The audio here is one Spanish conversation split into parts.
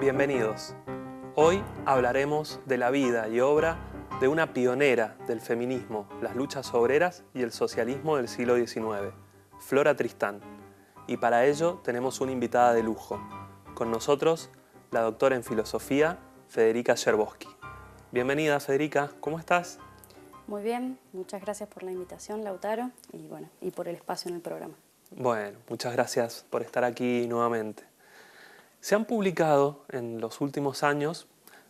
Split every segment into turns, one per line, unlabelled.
Bienvenidos. Hoy hablaremos de la vida y obra de una pionera del feminismo, las luchas obreras y el socialismo del siglo XIX, Flora Tristán. Y para ello tenemos una invitada de lujo. Con nosotros, la doctora en filosofía, Federica Yerboski. Bienvenida, Federica, ¿cómo estás?
Muy bien, muchas gracias por la invitación, Lautaro, y por el espacio en el programa.
Bueno, muchas gracias por estar aquí nuevamente. Se han publicado en los últimos años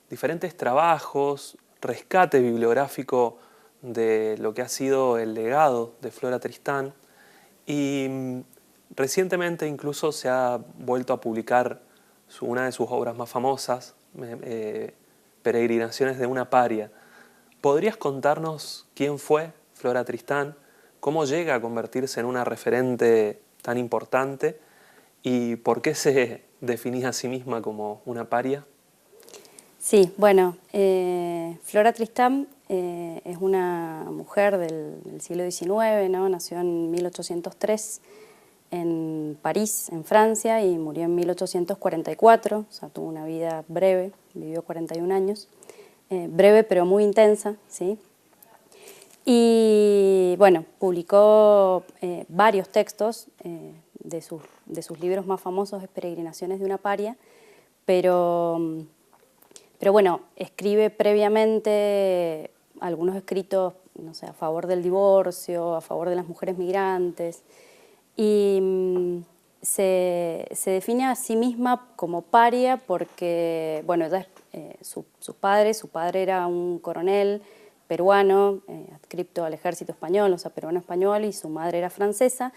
diferentes trabajos, rescate bibliográfico de lo que ha sido el legado de Flora Tristán y recientemente incluso se ha vuelto a publicar una de sus obras más famosas, Peregrinaciones de una paria. ¿Podrías contarnos quién fue Flora Tristán, cómo llega a convertirse en una referente tan importante y por qué se definía a sí misma como una paria?
Sí, bueno, Flora Tristán es una mujer del siglo XIX, ¿no? Nació en 1803 en París, en Francia, y murió en 1844, o sea, tuvo una vida breve, vivió 41 años, breve pero muy intensa, ¿sí? Y bueno, publicó varios textos de sus libros más famosos, es Peregrinaciones de una paria, pero bueno, escribe previamente algunos escritos, no sé, a favor del divorcio, a favor de las mujeres migrantes, y se define a sí misma como paria porque, bueno, ella su padre era un coronel peruano, adscripto al ejército español, o sea, peruano-español, y su madre era francesa,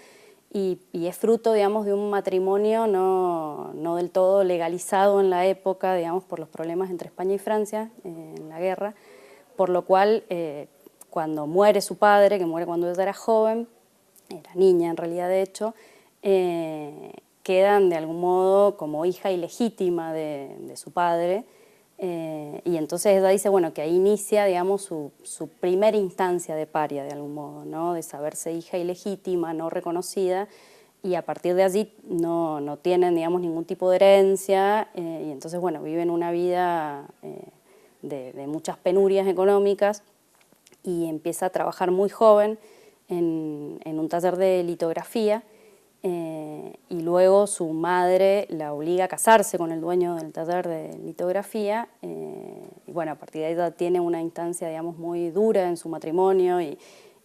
y es fruto, digamos, de un matrimonio no del todo legalizado en la época, digamos, por los problemas entre España y Francia en la guerra, por lo cual, cuando muere su padre, que muere cuando ella era joven, era niña en realidad de hecho, quedan de algún modo como hija ilegítima de su padre, y entonces ella dice, bueno, que ahí inicia, digamos, su primera instancia de paria, de algún modo, ¿no? De saberse hija ilegítima, no reconocida, y a partir de allí no tienen, digamos, ningún tipo de herencia, y entonces, bueno, viven una vida de muchas penurias económicas, y empieza a trabajar muy joven en un taller de litografía, y luego su madre la obliga a casarse con el dueño del taller de litografía, y bueno, a partir de ahí ella tiene una instancia, digamos, muy dura en su matrimonio, y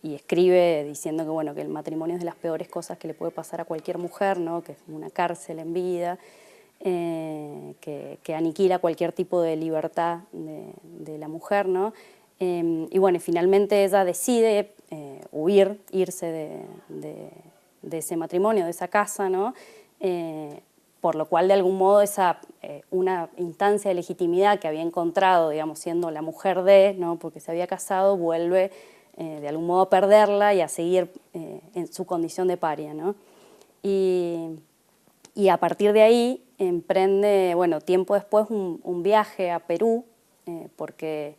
escribe diciendo que, bueno, que el matrimonio es de las peores cosas que le puede pasar a cualquier mujer, ¿no? Que es una cárcel en vida, que aniquila cualquier tipo de libertad de la mujer, ¿no? Y bueno, finalmente ella decide irse de ese matrimonio, de esa casa, ¿no? Por lo cual, de algún modo, una instancia de legitimidad que había encontrado, digamos, siendo la mujer ¿no? Porque se había casado, vuelve de algún modo a perderla y a seguir en su condición de paria, ¿no? Y a partir de ahí emprende, bueno, tiempo después, un viaje a Perú, porque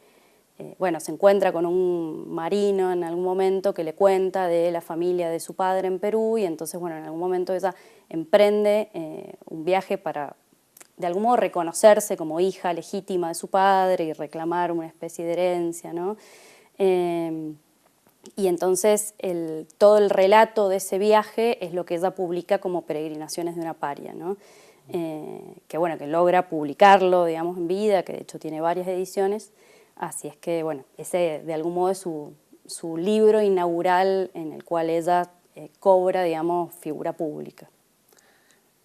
bueno, se encuentra con un marino en algún momento que le cuenta de la familia de su padre en Perú, y entonces, bueno, en algún momento ella emprende un viaje para, de algún modo, reconocerse como hija legítima de su padre y reclamar una especie de herencia, ¿no? Y entonces todo el relato de ese viaje es lo que ella publica como Peregrinaciones de una paria, ¿no? Que bueno, que logra publicarlo, digamos, en vida, que de hecho tiene varias ediciones. Así es que, bueno, ese de algún modo es su libro inaugural en el cual ella cobra, digamos, figura pública.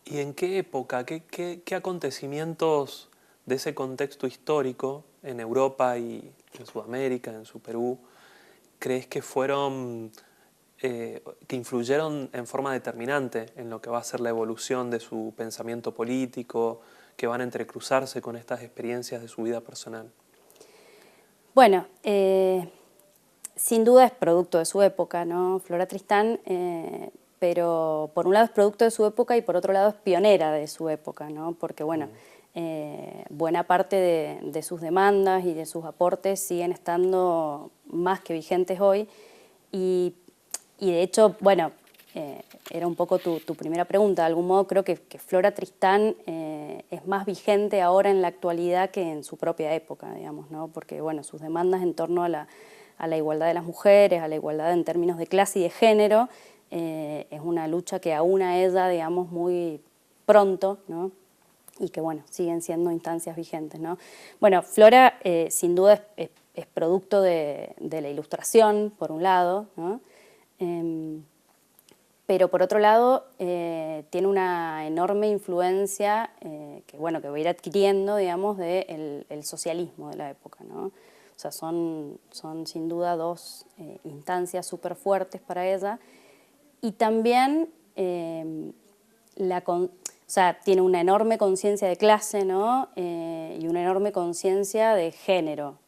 ¿Y en qué época, qué acontecimientos de ese contexto histórico en Europa y en Sudamérica, en su Perú, crees que que influyeron en forma determinante en lo que va a ser la evolución de su pensamiento político, que van a entrecruzarse con estas experiencias de su vida personal?
Bueno, sin duda es producto de su época, ¿no? Flora Tristán, pero por un lado es producto de su época y por otro lado es pionera de su época, ¿no? Porque, bueno, buena parte de sus demandas y de sus aportes siguen estando más que vigentes hoy, y de hecho, bueno, era un poco tu primera pregunta. De algún modo creo que Flora Tristán es más vigente ahora en la actualidad que en su propia época, digamos, ¿no? Porque bueno, sus demandas en torno a la igualdad de las mujeres, a la igualdad en términos de clase y de género, es una lucha que aúna ella, digamos, muy pronto, ¿no? Y que bueno, siguen siendo instancias vigentes, ¿no? Bueno, Flora sin duda es producto de la ilustración, por un lado, ¿no? Pero por otro lado tiene una enorme influencia que va a ir adquiriendo, digamos, del el socialismo de la época, ¿no? O sea, son sin duda dos instancias súper fuertes para ella. Y también o sea, tiene una enorme conciencia de clase, ¿no? Y una enorme conciencia de género.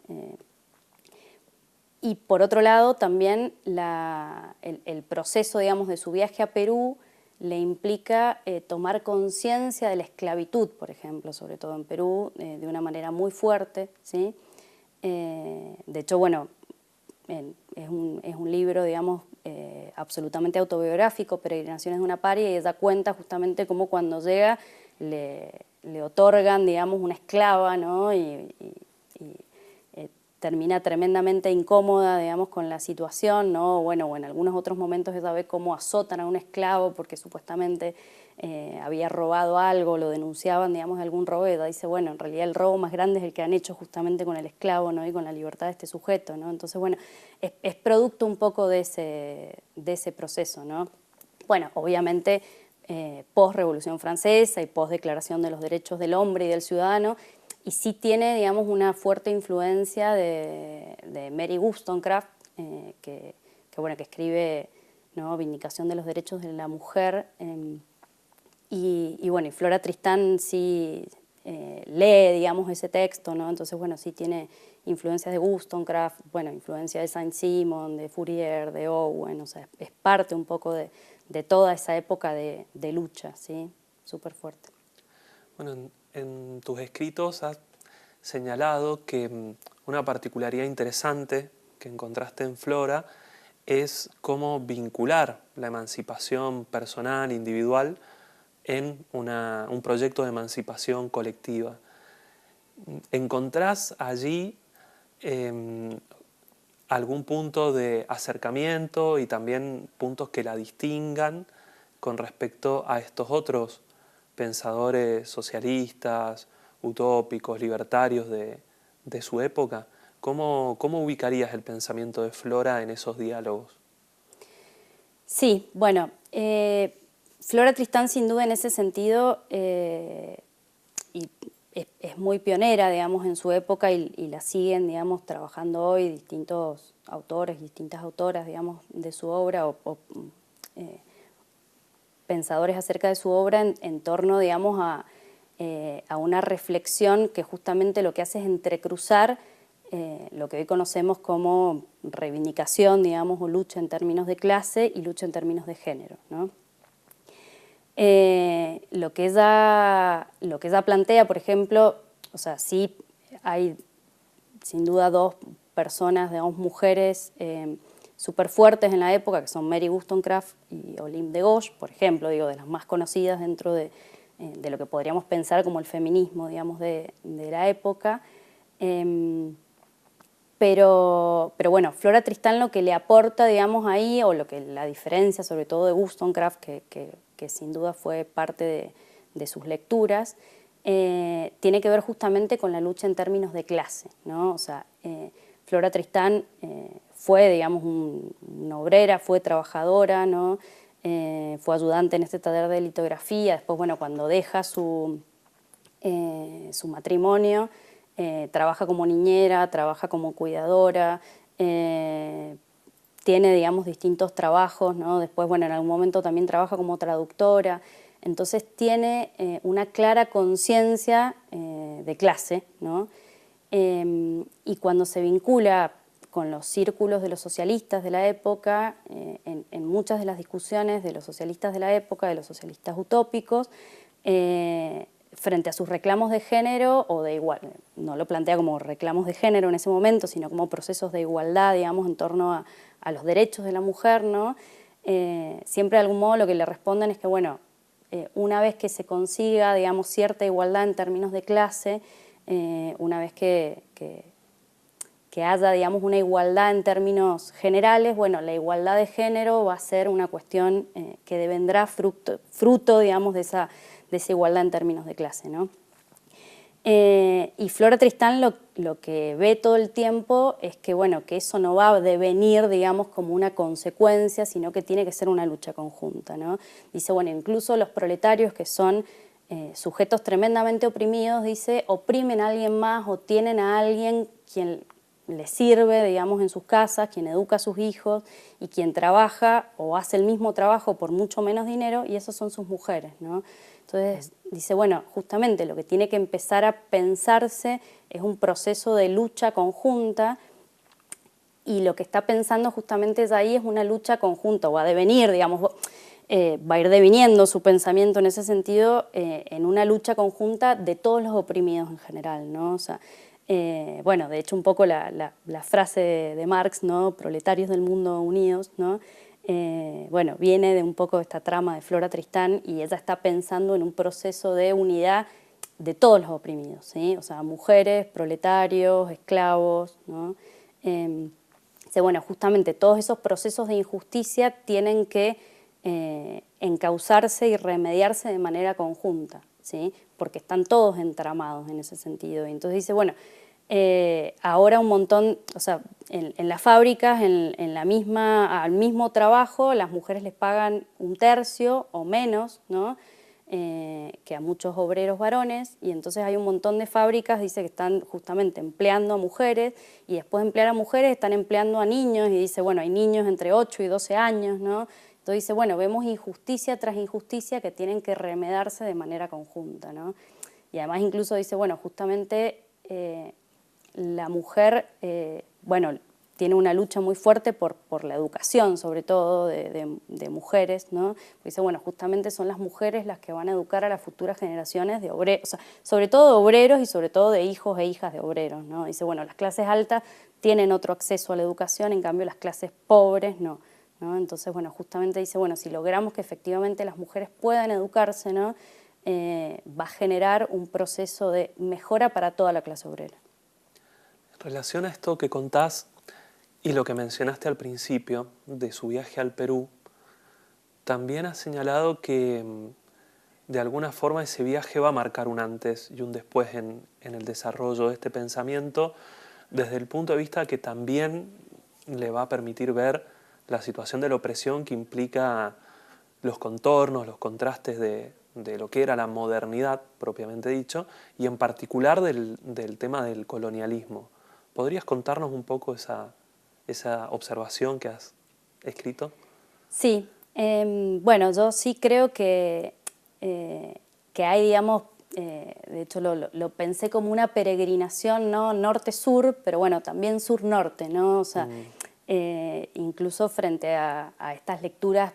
Y por otro lado, también el proceso, digamos, de su viaje a Perú le implica tomar conciencia de la esclavitud, por ejemplo, sobre todo en Perú, de una manera muy fuerte, ¿sí? De hecho, bueno, es un libro, digamos, absolutamente autobiográfico, Peregrinaciones de una paria, y ella cuenta justamente cómo cuando llega le otorgan, digamos, una esclava, ¿no? Y termina tremendamente incómoda, digamos, con la situación, ¿no? Bueno, o en algunos otros momentos ella ve cómo azotan a un esclavo porque supuestamente había robado algo, lo denunciaban, digamos, de algún robo, y ella dice, bueno, en realidad el robo más grande es el que han hecho justamente con el esclavo, ¿no? Y con la libertad de este sujeto, ¿no? Entonces, bueno, es producto un poco de ese proceso, ¿no? Bueno, obviamente post-Revolución Francesa y post-Declaración de los Derechos del Hombre y del Ciudadano, y sí tiene, digamos, una fuerte influencia de Mary Wollstonecraft, que escribe, ¿no? Vindicación de los Derechos de la Mujer. Y bueno, y Flora Tristán sí lee, digamos, ese texto, ¿no? Entonces, bueno, sí tiene influencias de Wollstonecraft, bueno, influencia de Saint-Simon, de Fourier, de Owen, o sea, es parte un poco de toda esa época de lucha, ¿sí? Súper fuerte.
Bueno, en tus escritos has señalado que una particularidad interesante que encontraste en Flora es cómo vincular la emancipación personal, individual, en un proyecto de emancipación colectiva. ¿Encontrás allí algún punto de acercamiento y también puntos que la distingan con respecto a estos otros pensadores socialistas, utópicos, libertarios de su época? ¿Cómo ubicarías el pensamiento de Flora en esos diálogos?
Sí, bueno, Flora Tristán sin duda en ese sentido y es muy pionera, digamos, en su época y la siguen, digamos, trabajando hoy distintos autores, distintas autoras, digamos, de su obra o pensadores acerca de su obra en torno, digamos, a una reflexión que justamente lo que hace es entrecruzar lo que hoy conocemos como reivindicación, digamos, o lucha en términos de clase y lucha en términos de género, ¿no? Lo que ella plantea, por ejemplo, o sea, sí hay sin duda dos personas, digamos, mujeres súper fuertes en la época, que son Mary Wollstonecraft y Olympe de Gouges, por ejemplo, digo, de las más conocidas dentro de lo que podríamos pensar como el feminismo, digamos, de la época. Pero bueno, Flora Tristán lo que le aporta, digamos, ahí, o lo que la diferencia sobre todo de Wollstonecraft, que sin duda fue parte de sus lecturas, tiene que ver justamente con la lucha en términos de clase, ¿no? O sea, Flora Tristán fue, digamos, una obrera, fue trabajadora, ¿no? Fue ayudante en este taller de litografía. Después, bueno, cuando deja su matrimonio, trabaja como niñera, trabaja como cuidadora, tiene, digamos, distintos trabajos, ¿no? Después, bueno, en algún momento también trabaja como traductora. Entonces tiene una clara conciencia de clase, ¿no? Y cuando se vincula con los círculos de los socialistas de la época, en muchas de las discusiones de los socialistas de la época, de los socialistas utópicos, frente a sus reclamos de género o de igual, no lo plantea como reclamos de género en ese momento, sino como procesos de igualdad, digamos, en torno a los derechos de la mujer, ¿no? siempre de algún modo lo que le responden es que, bueno, una vez que se consiga, digamos, cierta igualdad en términos de clase, una vez que haya, digamos, una igualdad en términos generales, bueno, la igualdad de género va a ser una cuestión que devendrá fruto, digamos, de esa igualdad en términos de clase, ¿no? Y Flora Tristán lo que ve todo el tiempo es que, bueno, que eso no va a devenir, digamos, como una consecuencia, sino que tiene que ser una lucha conjunta, ¿no? Dice, bueno, incluso los proletarios, que son sujetos tremendamente oprimidos, dice, oprimen a alguien más o tienen a alguien quien les sirve, digamos, en sus casas, quien educa a sus hijos y quien trabaja o hace el mismo trabajo por mucho menos dinero, y esos son sus mujeres, ¿no? Entonces dice, bueno, justamente lo que tiene que empezar a pensarse es un proceso de lucha conjunta, y lo que está pensando justamente ahí es una lucha conjunta, o va a devenir, digamos, va a ir deviniendo su pensamiento en ese sentido, en una lucha conjunta de todos los oprimidos en general, ¿no? O sea, bueno, de hecho un poco la frase de Marx, ¿no? Proletarios del mundo unidos, ¿no? Bueno, viene de un poco esta trama de Flora Tristán, y ella está pensando en un proceso de unidad de todos los oprimidos, ¿sí? O sea, mujeres, proletarios, esclavos, ¿no? Bueno, justamente todos esos procesos de injusticia tienen que encauzarse y remediarse de manera conjunta, ¿sí? Porque están todos entramados en ese sentido. Y entonces dice, bueno, ahora un montón, o sea, en las fábricas, al mismo trabajo, las mujeres les pagan un tercio o menos, ¿no? Que a muchos obreros varones, y entonces hay un montón de fábricas, dice, que están justamente empleando a mujeres, y después de emplear a mujeres están empleando a niños, y dice, bueno, hay niños entre 8 y 12 años, ¿no? Entonces dice, bueno, vemos injusticia tras injusticia que tienen que remediarse de manera conjunta, ¿no? Y además incluso dice, bueno, justamente la mujer, bueno, tiene una lucha muy fuerte por la educación, sobre todo de mujeres, ¿no? Dice, bueno, justamente son las mujeres las que van a educar a las futuras generaciones de obreros, o sea, sobre todo de obreros y sobre todo de hijos e hijas de obreros, ¿no? Dice, bueno, las clases altas tienen otro acceso a la educación, en cambio las clases pobres no, ¿no? Entonces, bueno, justamente dice, bueno, si logramos que efectivamente las mujeres puedan educarse, ¿no? Va a generar un proceso de mejora para toda la clase obrera.
En relación a esto que contás y lo que mencionaste al principio de su viaje al Perú, también has señalado que de alguna forma ese viaje va a marcar un antes y un después en el desarrollo de este pensamiento, desde el punto de vista que también le va a permitir ver la situación de la opresión que implica los contornos, los contrastes de lo que era la modernidad, propiamente dicho, y en particular del tema del colonialismo. ¿Podrías contarnos un poco esa observación que has escrito?
Sí, bueno, yo sí creo que hay, digamos, de hecho lo pensé como una peregrinación, ¿no? Norte-sur, pero bueno, también sur-norte, ¿no? O sea, incluso frente a estas lecturas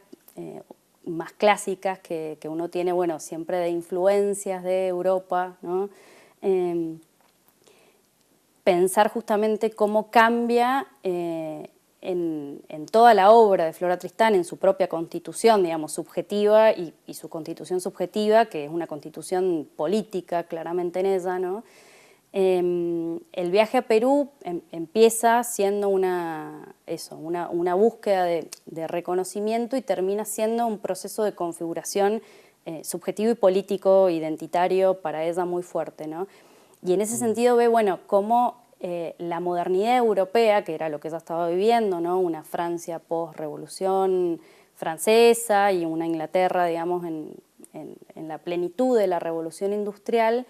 más clásicas que uno tiene, bueno, siempre de influencias de Europa, ¿no? Pensar justamente cómo cambia en toda la obra de Flora Tristán, en su propia constitución, digamos, subjetiva, y su constitución subjetiva, que es una constitución política claramente en ella, ¿no? El viaje a Perú empieza siendo una búsqueda de reconocimiento, y termina siendo un proceso de configuración subjetivo y político, identitario para ella muy fuerte, ¿no? Y en ese sentido ve, bueno, cómo la modernidad europea, que era lo que ella estaba viviendo, ¿no? Una Francia post-revolución francesa y una Inglaterra, digamos, en la plenitud de la revolución industrial,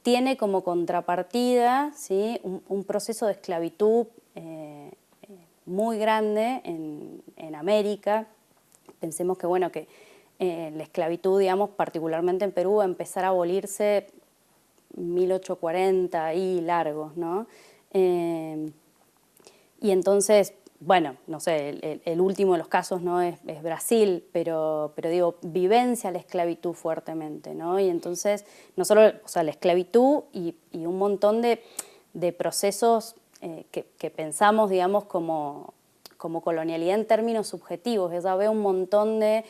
tiene como contrapartida, ¿sí? un proceso de esclavitud muy grande en América. Pensemos que, bueno, que la esclavitud, digamos, particularmente en Perú, va a empezar a abolirse 1840 y largos, ¿no? Y entonces, bueno, no sé, el último de los casos, ¿no? es Brasil, pero digo, vivencia la esclavitud fuertemente, ¿no? Y entonces, no solo, o sea, la esclavitud y un montón de procesos que pensamos, digamos, como como colonialidad en términos subjetivos. Ella ve un montón de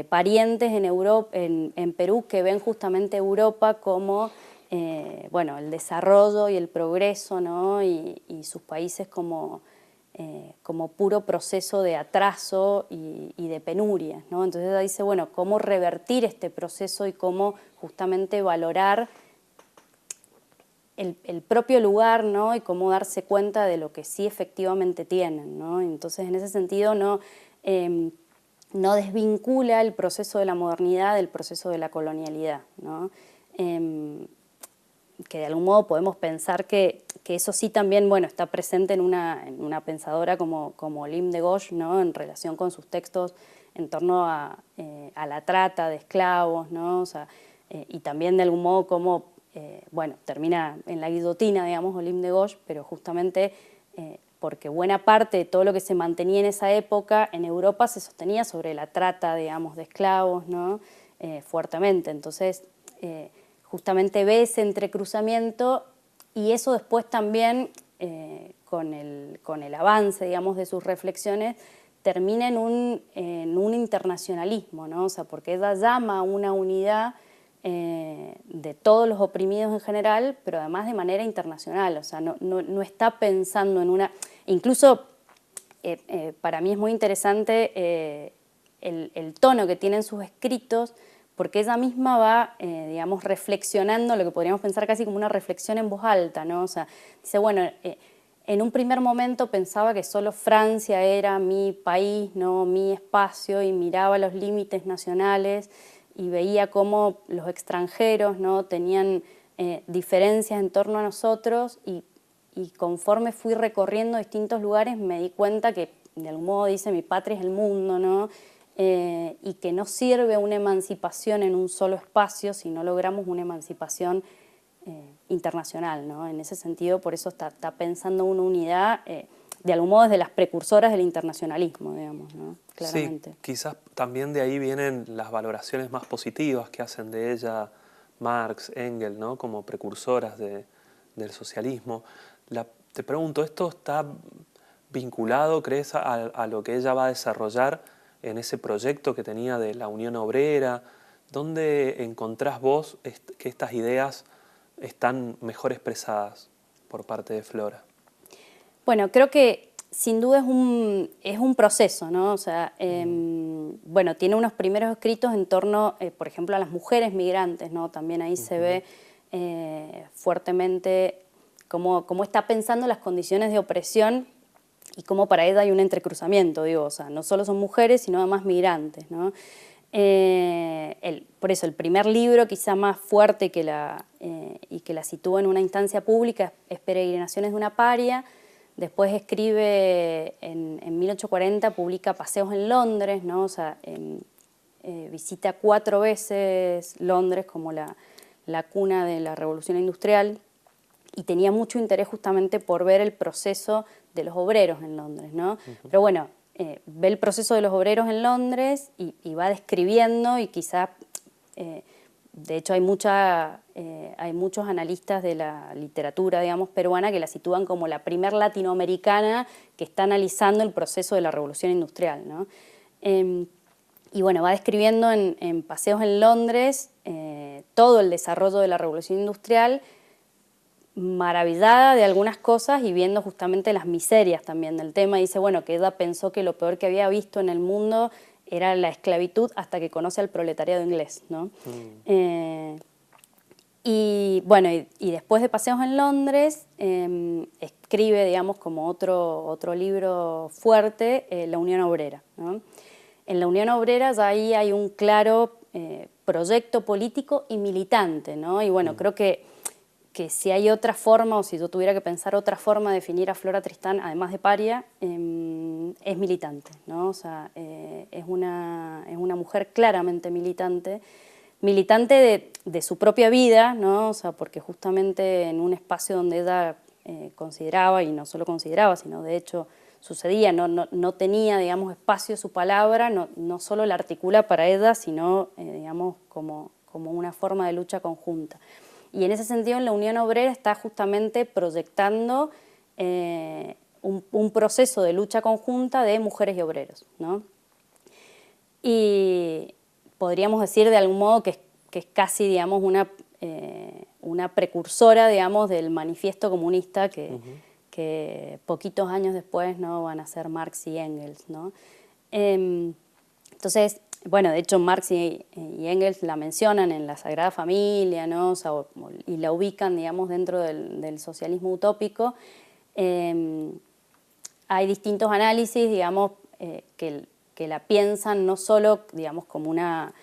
parientes en, en Perú que ven justamente Europa como bueno, el desarrollo y el progreso, ¿no? y sus países como puro proceso de atraso y de penuria, ¿no? Entonces ella dice, bueno, cómo revertir este proceso y cómo justamente valorar el propio lugar, ¿no? Y cómo darse cuenta de lo que sí efectivamente tienen, ¿no? Entonces, en ese sentido, no desvincula el proceso de la modernidad del proceso de la colonialidad, ¿no? Que de algún modo podemos pensar que eso sí también, bueno, está presente en una pensadora como Olympe de Gouges, ¿no? En relación con sus textos en torno a la trata de esclavos, ¿no? O sea, y también de algún modo como bueno, termina en la guillotina, digamos, Olympe de Gouges, pero justamente porque buena parte de todo lo que se mantenía en esa época en Europa se sostenía sobre la trata, digamos, de esclavos, ¿no? Fuertemente. Entonces, justamente ve ese entrecruzamiento y eso después también, con el avance, digamos, de sus reflexiones, termina en un internacionalismo, ¿no? O sea, porque ella llama a una unidad de todos los oprimidos en general, pero además de manera internacional, o sea, no está pensando en una... Incluso para mí es muy interesante el tono que tienen sus escritos, porque ella misma va, digamos, reflexionando, lo que podríamos pensar casi como una reflexión en voz alta, ¿no? O sea, dice, bueno, en un primer momento pensaba que solo Francia era mi país, ¿no? Mi espacio, y miraba los límites nacionales, y veía cómo los extranjeros, ¿no? Tenían diferencias en torno a nosotros y conforme fui recorriendo distintos lugares me di cuenta que, de algún modo dice, mi patria es el mundo, ¿no? Y que no sirve una emancipación en un solo espacio si no logramos una emancipación internacional, ¿no? En ese sentido, por eso está pensando una unidad, de algún modo, desde las precursoras del internacionalismo, digamos, ¿no? Claramente.
Sí, quizás también de ahí vienen las valoraciones más positivas que hacen de ella Marx, Engels, ¿no? Como precursoras del socialismo. Te pregunto, ¿esto está vinculado, crees, a lo que ella va a desarrollar en ese proyecto que tenía de la Unión Obrera? ¿Dónde encontrás vos que estas ideas están mejor expresadas por parte de Flora?
Bueno, creo que sin duda es un proceso, ¿no? O sea, bueno, tiene unos primeros escritos en torno, por ejemplo, a las mujeres migrantes, ¿no? También ahí se ve fuertemente cómo está pensando las condiciones de opresión y cómo para ella hay un entrecruzamiento, digo, o sea, no solo son mujeres, sino además migrantes, ¿no? Por eso el primer libro quizá más fuerte y que la sitúa en una instancia pública es Peregrinaciones de una paria. Después escribe en 1840, publica Paseos en Londres, ¿no? O sea, visita 4 veces Londres como la cuna de la Revolución Industrial, y tenía mucho interés justamente por ver el proceso de los obreros en Londres, ¿no? Pero bueno, ve el proceso de los obreros en Londres y va describiendo, y quizá, de hecho hay muchos analistas de la literatura, digamos, peruana, que la sitúan como la primer latinoamericana que está analizando el proceso de la Revolución Industrial, ¿no? Y bueno, va describiendo en Paseos en Londres todo el desarrollo de la Revolución Industrial, maravillada de algunas cosas y viendo justamente las miserias también del tema. Y dice, bueno, que ella pensó que lo peor que había visto en el mundo era la esclavitud hasta que conoce al proletariado inglés, ¿no? Y bueno, y después de Paseos en Londres, escribe, digamos, como otro libro fuerte, La Unión Obrera, ¿no? En La Unión Obrera ya ahí hay un claro proyecto político y militante, ¿no? Y bueno, creo que si hay otra forma, o si yo tuviera que pensar otra forma de definir a Flora Tristán, además de paria, es militante, ¿no? O sea, es una mujer claramente militante de su propia vida, ¿no? O sea, porque justamente en un espacio donde ella consideraba, y no solo consideraba, sino de hecho sucedía, no tenía, digamos, espacio su palabra, no solo la articula para ella, sino, digamos, como una forma de lucha conjunta. Y en ese sentido, en la Unión Obrera está justamente proyectando un proceso de lucha conjunta de mujeres y obreros, ¿no? Y podríamos decir de algún modo que es casi, digamos, una precursora, digamos, del manifiesto comunista que poquitos años después, ¿no?, van a ser Marx y Engels, ¿no? Entonces, bueno, de hecho Marx y Engels la mencionan en la Sagrada Familia, ¿no? O sea, y la ubican, digamos, dentro del socialismo utópico. Hay distintos análisis, digamos, que la piensan no solo, digamos, como una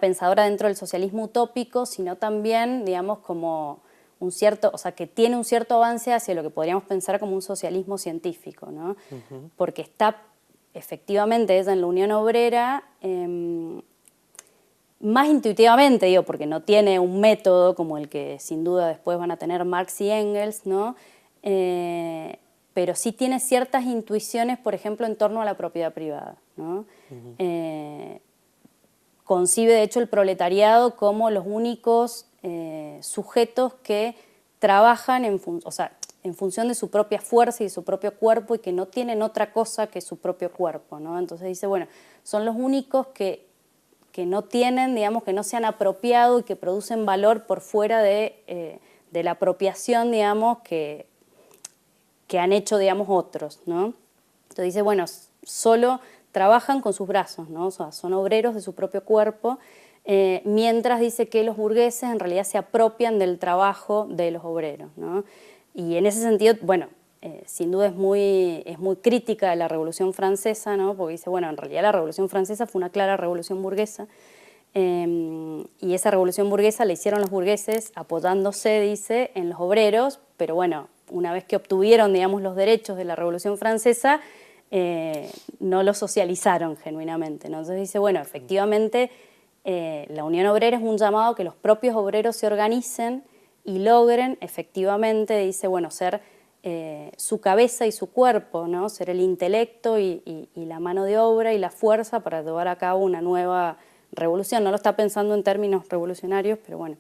pensadora dentro del socialismo utópico, sino también, digamos, como un cierto, o sea, que tiene un cierto avance hacia lo que podríamos pensar como un socialismo científico, ¿no? Porque está efectivamente ella en la Unión Obrera, más intuitivamente, digo, porque no tiene un método como el que sin duda después van a tener Marx y Engels, ¿no? Pero sí tiene ciertas intuiciones, por ejemplo, en torno a la propiedad privada, ¿no? Concibe, de hecho, el proletariado como los únicos sujetos que trabajan en función de su propia fuerza y de su propio cuerpo y que no tienen otra cosa que su propio cuerpo, ¿no? Entonces dice, bueno, son los únicos que no tienen, digamos, que no se han apropiado y que producen valor por fuera de la apropiación, digamos, que han hecho, digamos, otros, ¿no? Entonces dice, bueno, solo trabajan con sus brazos, ¿no? O sea, son obreros de su propio cuerpo, mientras dice que los burgueses en realidad se apropian del trabajo de los obreros, ¿no? Y en ese sentido, bueno, sin duda es muy crítica de la Revolución Francesa, ¿no? Porque dice, bueno, en realidad la Revolución Francesa fue una clara revolución burguesa, y esa revolución burguesa la hicieron los burgueses apoyándose, dice, en los obreros, pero bueno, una vez que obtuvieron, digamos, los derechos de la Revolución Francesa, no los socializaron genuinamente, ¿no? Entonces dice, bueno, efectivamente la Unión Obrera es un llamado que los propios obreros se organicen y logren efectivamente, dice, bueno, ser su cabeza y su cuerpo, ¿no? Ser el intelecto y la mano de obra y la fuerza para llevar a cabo una nueva revolución. No lo está pensando en términos revolucionarios, pero bueno,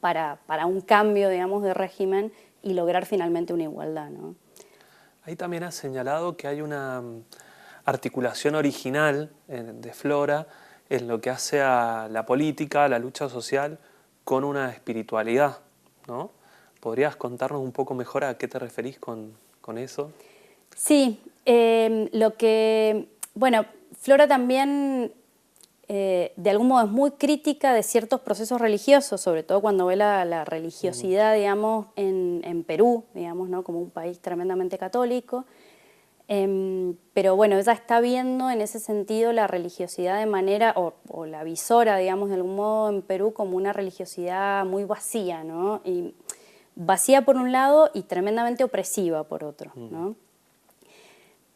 para un cambio, digamos, de régimen y lograr finalmente una igualdad, ¿no?
Ahí también has señalado que hay una articulación original de Flora en lo que hace a la política, a la lucha social, con una espiritualidad, ¿no? ¿Podrías contarnos un poco mejor a qué te referís con eso?
Sí, bueno, Flora también de algún modo es muy crítica de ciertos procesos religiosos, sobre todo cuando ve la religiosidad, digamos, en Perú, digamos, ¿no? Como un país tremendamente católico. Pero bueno, ella está viendo en ese sentido la religiosidad de manera, o la visora, digamos, de algún modo en Perú como una religiosidad muy vacía, ¿no? Y vacía por un lado y tremendamente opresiva por otro, ¿no?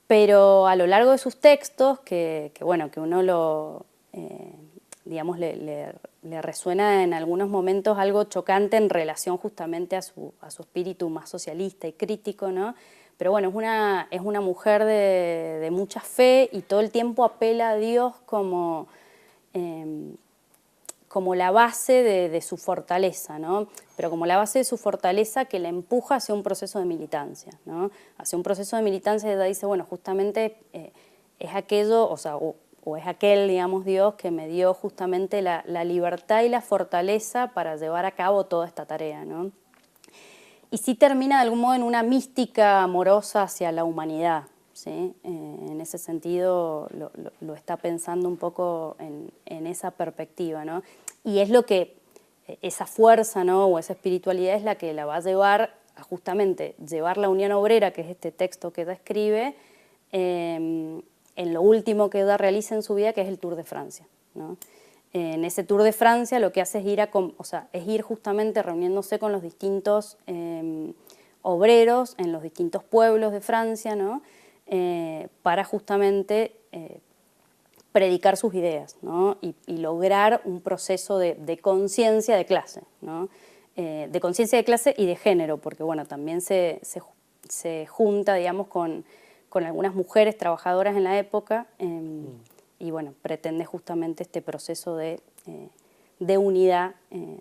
Pero a lo largo de sus textos, bueno, que uno digamos, le resuena en algunos momentos algo chocante en relación justamente a su espíritu más socialista y crítico, ¿no? Pero bueno, es una mujer de mucha fe y todo el tiempo apela a Dios como la base de su fortaleza, ¿no? Pero como la base de su fortaleza que la empuja hacia un proceso de militancia, ¿no? Hacia un proceso de militancia, ella dice, bueno, justamente es aquello, o sea, o es aquel, digamos, Dios que me dio justamente la libertad y la fortaleza para llevar a cabo toda esta tarea, ¿no? Y sí termina de algún modo en una mística amorosa hacia la humanidad, ¿sí? En ese sentido lo está pensando un poco en esa perspectiva, ¿no? Y es lo que, esa fuerza, ¿no? O esa espiritualidad es la que la va a llevar a justamente llevar la Unión Obrera, que es este texto que ella escribe, en lo último que ella realiza en su vida, que es el Tour de Francia, ¿no? En ese Tour de Francia lo que hace es ir justamente reuniéndose con los distintos obreros en los distintos pueblos de Francia, ¿no? Para justamente predicar sus ideas, ¿no? y lograr un proceso de conciencia de clase, ¿no? De conciencia de clase y de género, porque bueno, también se junta, digamos, con algunas mujeres trabajadoras en la época, y bueno, pretende justamente este proceso de unidad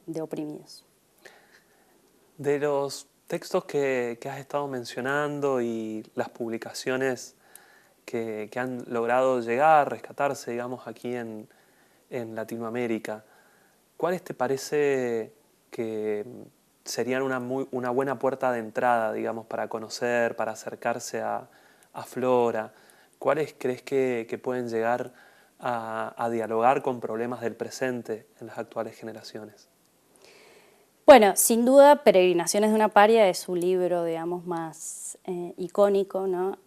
de oprimidos.
De los textos que has estado mencionando y las publicaciones que han logrado llegar, rescatarse, digamos, aquí en Latinoamérica, ¿cuáles te parece que serían una buena puerta de entrada, digamos, para conocer, para acercarse a Flora? ¿Cuáles crees que pueden llegar a dialogar con problemas del presente en las actuales generaciones?
Bueno, sin duda, Peregrinaciones de una paria es su libro, digamos, más icónico, ¿no?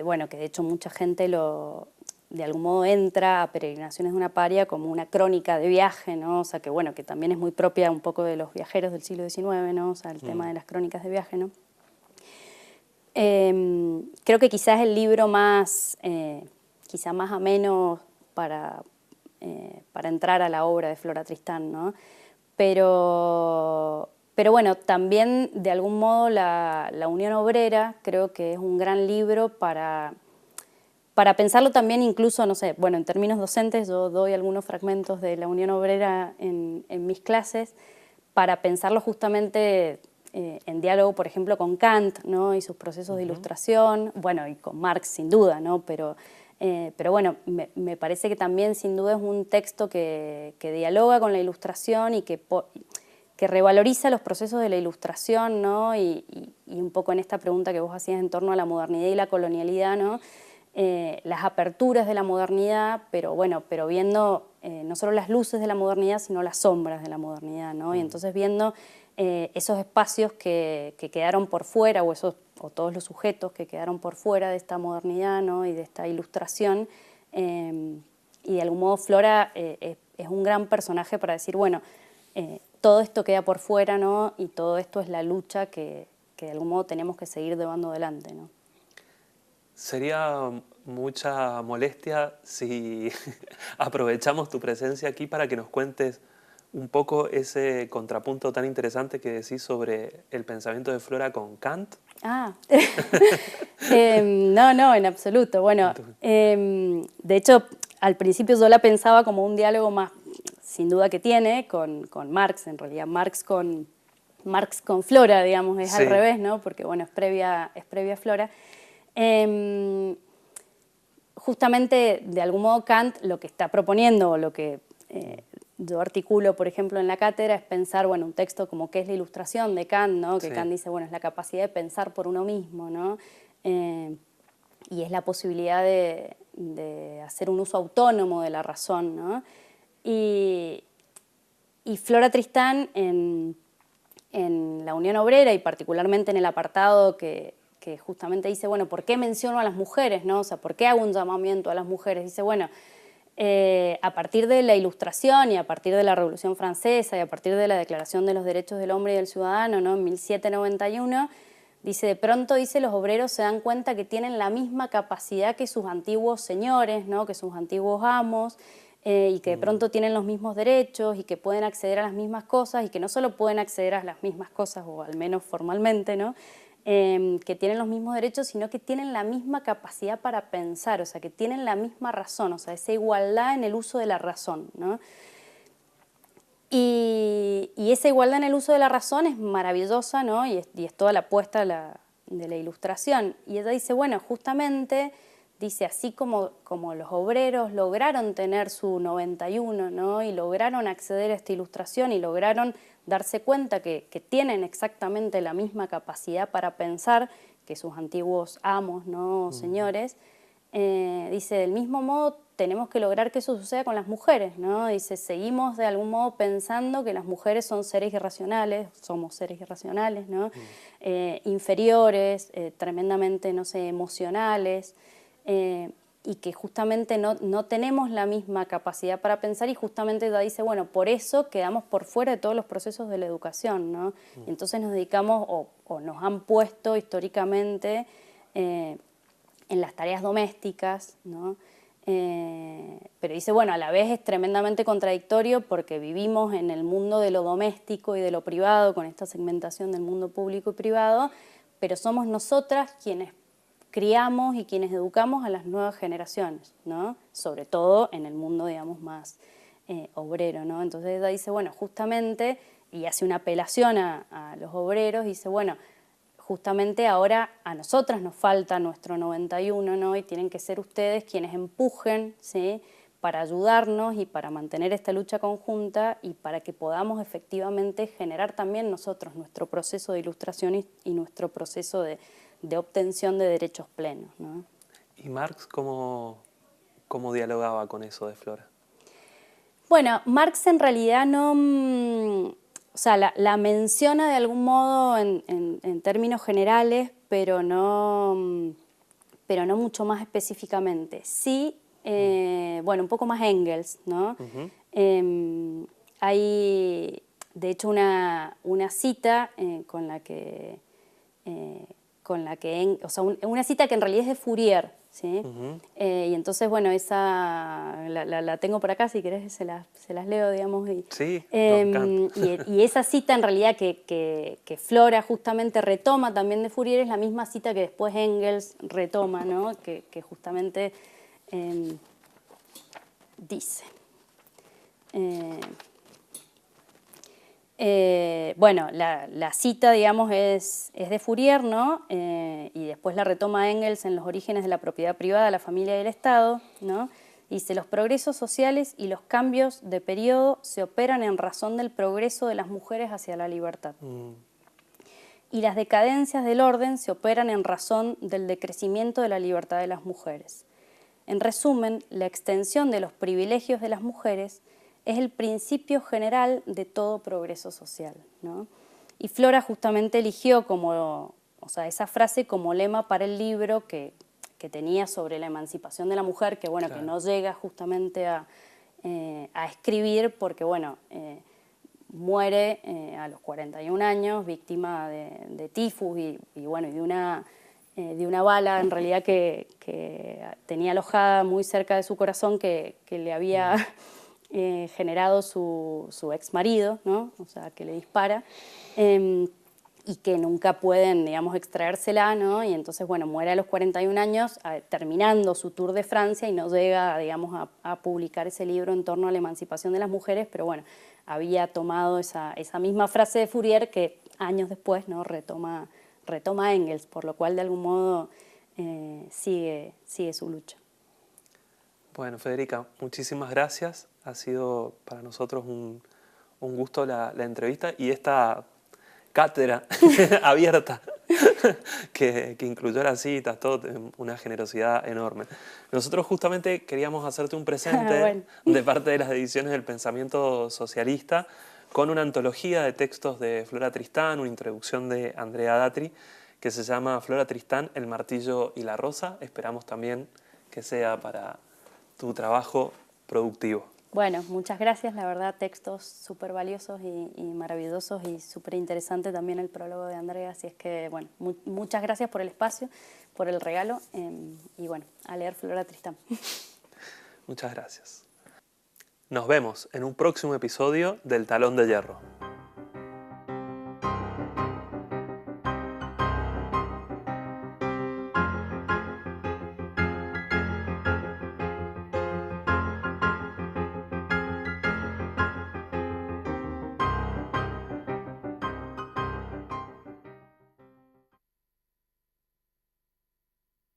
Bueno, que de hecho mucha gente de algún modo entra a Peregrinaciones de una paria como una crónica de viaje, ¿no? O sea, que bueno, que también es muy propia un poco de los viajeros del siglo XIX, ¿no? O sea, el tema de las crónicas de viaje, ¿no? Creo que quizás el libro más, quizá más ameno para entrar a la obra de Flora Tristán, ¿no? Pero bueno, también de algún modo la Unión Obrera creo que es un gran libro para pensarlo también incluso, no sé, bueno, en términos docentes yo doy algunos fragmentos de la Unión Obrera en mis clases para pensarlo justamente en diálogo, por ejemplo, con Kant, ¿no? Y sus procesos de ilustración, bueno, y con Marx sin duda, ¿no? Pero bueno, me parece que también sin duda es un texto que dialoga con la ilustración y que revaloriza los procesos de la ilustración, ¿no? Y un poco en esta pregunta que vos hacías en torno a la modernidad y la colonialidad, ¿no? Las aperturas de la modernidad, pero bueno, pero viendo no solo las luces de la modernidad, sino las sombras de la modernidad, ¿no? Y entonces viendo esos espacios que quedaron por fuera, o todos los sujetos que quedaron por fuera de esta modernidad, ¿no? Y de esta ilustración, y de algún modo Flora es un gran personaje para decir, bueno, todo esto queda por fuera, ¿no? Y todo esto es la lucha que de algún modo tenemos que seguir llevando adelante, ¿no?
Sería mucha molestia si aprovechamos tu presencia aquí para que nos cuentes un poco ese contrapunto tan interesante que decís sobre el pensamiento de Flora con Kant.
Ah, no, en absoluto. Bueno, de hecho, al principio yo la pensaba como un diálogo más, sin duda que tiene, con Marx, en realidad Marx con Flora, digamos, es al revés, ¿no? Porque, bueno, es previa a Flora. Justamente, de algún modo, Kant lo que está proponiendo, o lo que yo articulo, por ejemplo, en la cátedra, es pensar, bueno, un texto como ¿qué es la ilustración? De Kant, ¿no? Que Kant dice, bueno, es la capacidad de pensar por uno mismo, ¿no? Y es la posibilidad de hacer un uso autónomo de la razón, ¿no? Y Flora Tristán en la Unión Obrera, y particularmente en el apartado que justamente dice, bueno, ¿por qué menciono a las mujeres, no? O sea, ¿por qué hago un llamamiento a las mujeres? Dice, bueno, a partir de la Ilustración y a partir de la Revolución Francesa y a partir de la Declaración de los Derechos del Hombre y del Ciudadano, ¿no? En 1791, dice, de pronto, dice, los obreros se dan cuenta que tienen la misma capacidad que sus antiguos señores, ¿no? Que sus antiguos amos, y que de pronto tienen los mismos derechos y que pueden acceder a las mismas cosas, y que no solo pueden acceder a las mismas cosas, o al menos formalmente, ¿no? Que tienen los mismos derechos, sino que tienen la misma capacidad para pensar, o sea, que tienen la misma razón, o sea, esa igualdad en el uso de la razón, ¿no? Y esa igualdad en el uso de la razón es maravillosa, ¿no? Y es toda la apuesta de la Ilustración. Y ella dice, bueno, justamente, dice, así como los obreros lograron tener su 91, ¿no? Y lograron acceder a esta Ilustración y lograron darse cuenta que tienen exactamente la misma capacidad para pensar que sus antiguos amos, ¿no? Señores, dice, del mismo modo tenemos que lograr que eso suceda con las mujeres, ¿no? Dice, seguimos de algún modo pensando que las mujeres son seres irracionales, somos seres irracionales, ¿no? Inferiores, tremendamente, no sé, emocionales, y que justamente no tenemos la misma capacidad para pensar, y justamente ella dice, bueno, por eso quedamos por fuera de todos los procesos de la educación, ¿no? Entonces nos dedicamos, o nos han puesto históricamente en las tareas domésticas, ¿no? Pero dice, bueno, a la vez es tremendamente contradictorio porque vivimos en el mundo de lo doméstico y de lo privado, con esta segmentación del mundo público y privado, pero somos nosotras quienes criamos y quienes educamos a las nuevas generaciones, ¿no? Sobre todo en el mundo, digamos, más obrero, ¿no? Entonces ella dice, bueno, justamente y hace una apelación a los obreros, dice, bueno, justamente ahora a nosotras nos falta nuestro 91, ¿no? Y tienen que ser ustedes quienes empujen, ¿sí?, para ayudarnos y para mantener esta lucha conjunta y para que podamos efectivamente generar también nosotros nuestro proceso de ilustración y nuestro proceso de obtención de derechos plenos, ¿no?
¿Y Marx cómo dialogaba con eso de Flora?
Bueno, Marx en realidad no, o sea, la menciona de algún modo en términos generales, pero no mucho más específicamente. Sí, bueno, un poco más Engels, ¿no? Hay, de hecho, una cita con la que o sea, una cita que en realidad es de Fourier, ¿sí? Y entonces, bueno, esa la tengo por acá, si querés se las leo, digamos.
Sí, me encanta.
Y esa cita en realidad que Flora justamente retoma también de Fourier es la misma cita que después Engels retoma, ¿no? Que justamente dice... bueno, la cita, digamos, es de Fourier, ¿no? Y después la retoma Engels en Los orígenes de la propiedad privada, la familia y el Estado, ¿no? Dice, los progresos sociales y los cambios de periodo se operan en razón del progreso de las mujeres hacia la libertad. Y las decadencias del orden se operan en razón del decrecimiento de la libertad de las mujeres. En resumen, la extensión de los privilegios de las mujeres es el principio general de todo progreso social, ¿no? Y Flora justamente eligió como, o sea, esa frase como lema para el libro que tenía sobre la emancipación de la mujer, que bueno, claro, que no llega justamente a escribir porque, bueno, muere a los 41 años, víctima de tifus y bueno, y de una bala en realidad que tenía alojada muy cerca de su corazón que le había... generado su ex marido, ¿no? O sea, que le dispara, y que nunca pueden, digamos, extraérsela, ¿no? Y entonces, bueno, muere a los 41 años, terminando su tour de Francia y no llega, digamos, a publicar ese libro en torno a la emancipación de las mujeres, pero bueno, había tomado esa misma frase de Fourier que años después, ¿no?, retoma Engels, por lo cual de algún modo sigue su lucha.
Bueno, Federica, muchísimas gracias. Ha sido para nosotros un gusto la entrevista y esta cátedra abierta que incluyó las citas, todo, una generosidad enorme. Nosotros justamente queríamos hacerte un presente
bueno,
de parte de las ediciones del Pensamiento Socialista con una antología de textos de Flora Tristán, una introducción de Andrea Datri, que se llama Flora Tristán, el martillo y la rosa. Esperamos también que sea para tu trabajo productivo.
Bueno, muchas gracias, la verdad, textos súper valiosos y maravillosos y súper interesante también el prólogo de Andrea, así es que, bueno, muchas gracias por el espacio, por el regalo y, bueno, a leer Flora Tristán.
Muchas gracias. Nos vemos en un próximo episodio del Talón de Hierro.